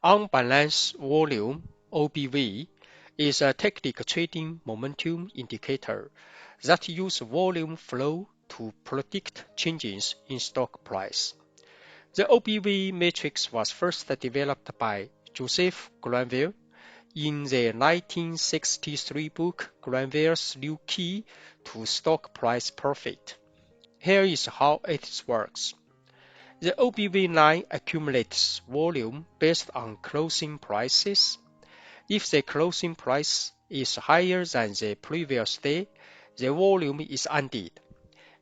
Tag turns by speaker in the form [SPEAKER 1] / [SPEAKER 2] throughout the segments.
[SPEAKER 1] Unbalanced volume (OBV) is a technical trading momentum indicator that uses volume flow to predict changes in stock price. The OBV matrix was first developed by Joseph Granville in the 1963 book Granville's New Key to Stock Price Profit. Here is how it works. The OBV line accumulates volume based on closing prices. If the closing price is higher than the previous day, the volume is added.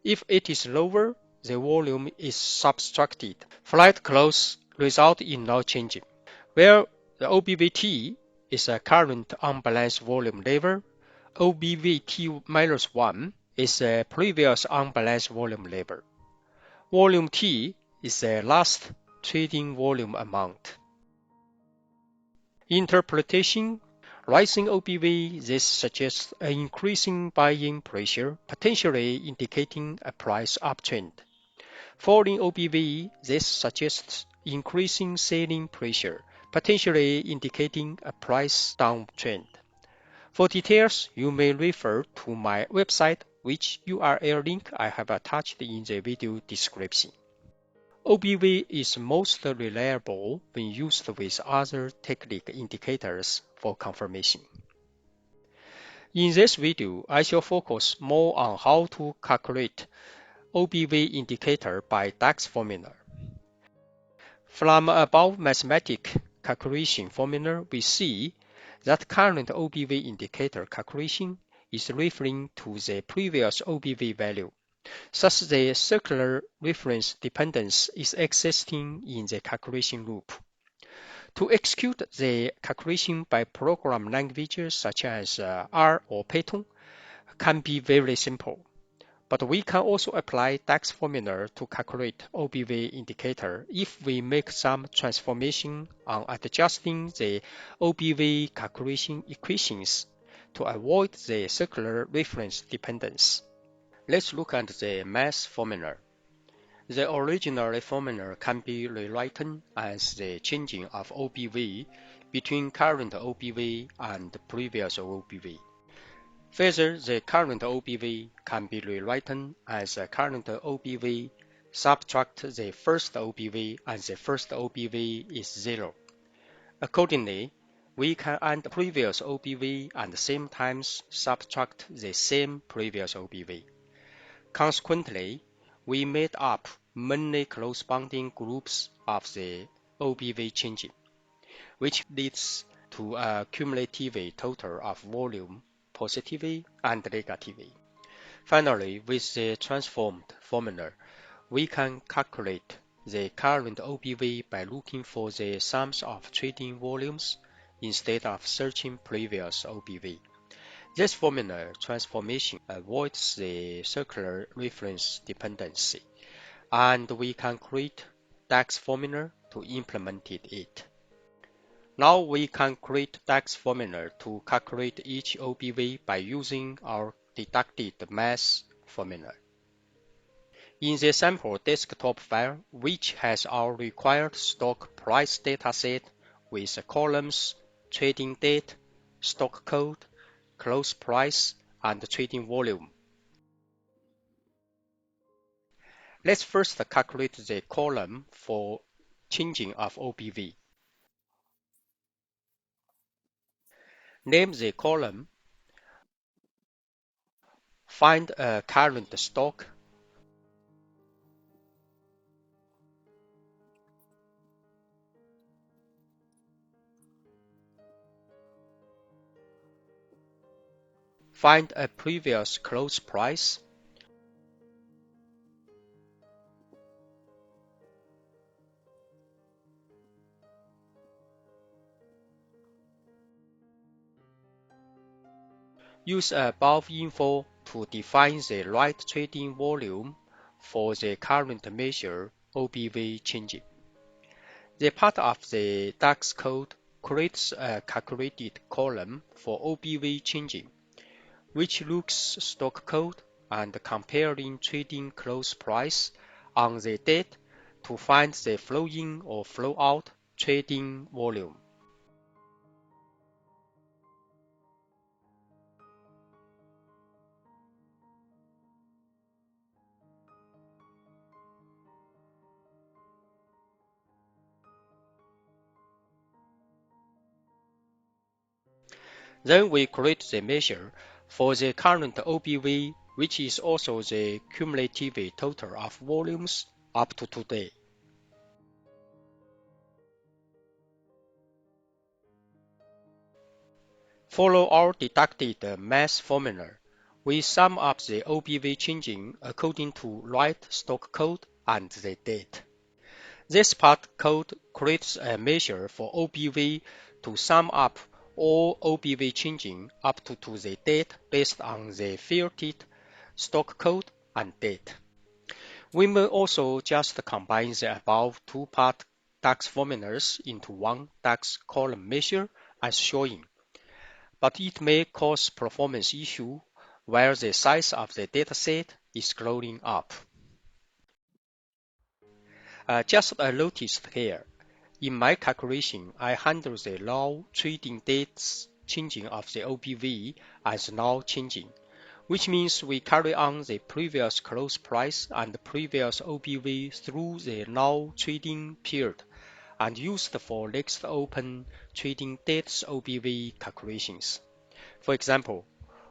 [SPEAKER 1] If it is lower, the volume is subtracted. Flat close result in no change. Where the OBVT is a current unbalanced volume level, OBVT-1 is a previous unbalanced volume level. Volume T is the last trading volume amount. Interpretation: rising OBV, this suggests an increasing buying pressure, potentially indicating a price uptrend. Falling OBV, this suggests increasing selling pressure, potentially indicating a price downtrend. For details, you may refer to my website, which URL link I have attached in the video description. OBV is most reliable when used with other technical indicators for confirmation. In this video, I shall focus more on how to calculate OBV indicator by DAX formula. From above mathematical calculation formula, we see that current OBV indicator calculation is referring to the previous OBV value. Thus, the circular reference dependence is existing in the calculation loop. To execute the calculation by program languages such as R or Python can be very simple, but we can also apply DAX formula to calculate OBV indicator if we make some transformation on adjusting the OBV calculation equations to avoid the circular reference dependence. Let's look at the math formula. The original formula can be rewritten as the changing of OBV between current OBV and previous OBV. Further, the current OBV can be rewritten as the current OBV subtract the first OBV and the first OBV is 0. Accordingly, we can add previous OBV and same times subtract the same previous OBV. Consequently, we made up many corresponding groups of the OBV changing, which leads to a cumulative total of volume positively and negatively. Finally, with the transformed formula, we can calculate the current OBV by looking for the sums of trading volumes instead of searching previous OBV. This formula transformation avoids the circular reference dependency, and we can create DAX formula to implement it. Now we can create DAX formula to calculate each OBV by using our deducted math formula. In the sample desktop file, which has our required stock price dataset with the columns trading date, stock code, close price, and trading volume. Let's first calculate the column for changing of OBV. Name the column, find a current stock, find a previous close price, use above info to define the right trading volume for the current measure OBV changing. The part of the DAX code creates a calculated column for OBV changing, which looks stock code and comparing trading close price on the date to find the flow in or flow out trading volume. Then we create the measure for the current OBV, which is also the cumulative total of volumes up to today. Follow our deducted math formula. We sum up the OBV changing according to right stock code and the date. This part code creates a measure for OBV to sum up all OBV changing up to the date based on the fielded stock code and date. We may also just combine the above two-part DAX formulas into one DAX column measure as shown, but it may cause performance issue where the size of the dataset is growing up. Just a notice here. In my calculation, I handle the now trading dates changing of the OBV as now changing, which means we carry on the previous close price and the previous OBV through the now trading period and used for next open trading dates OBV calculations. For example,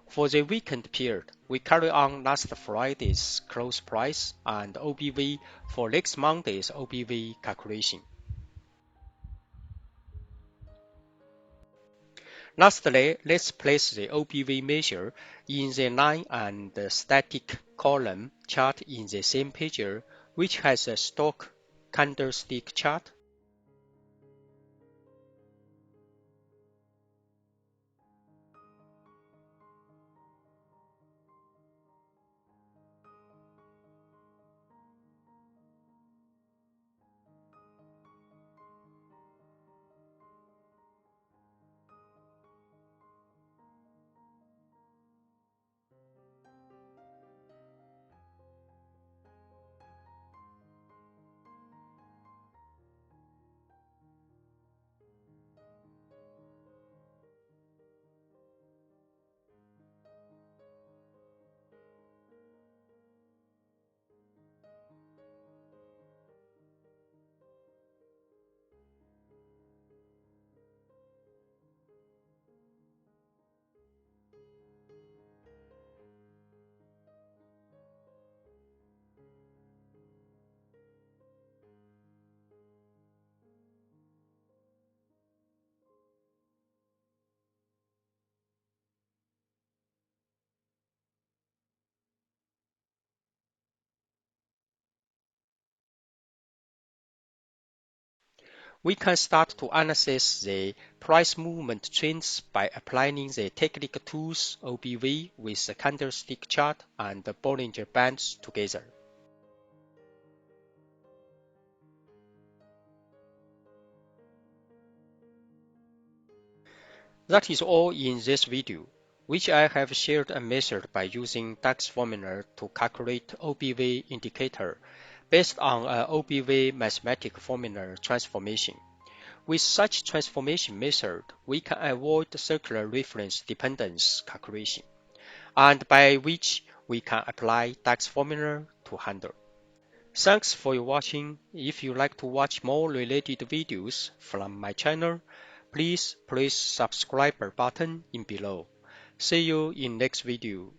[SPEAKER 1] for the weekend period, we carry on last Friday's close price and OBV for next Monday's OBV calculation. Lastly, let's place the OBV measure in the line and the static column chart in the same page, which has a stock candlestick chart. We can start to analyze the price movement trends by applying the technical tools OBV with the candlestick chart and the Bollinger Bands together. That is all in this video, which I have shared a method by using DAX formula to calculate OBV indicator based on a OBV mathematical formula transformation. With such transformation method, we can avoid circular reference dependence calculation, and by which we can apply DAX formula to handle. Thanks for your watching. If you like to watch more related videos from my channel, please press subscribe button in below. See you in next video.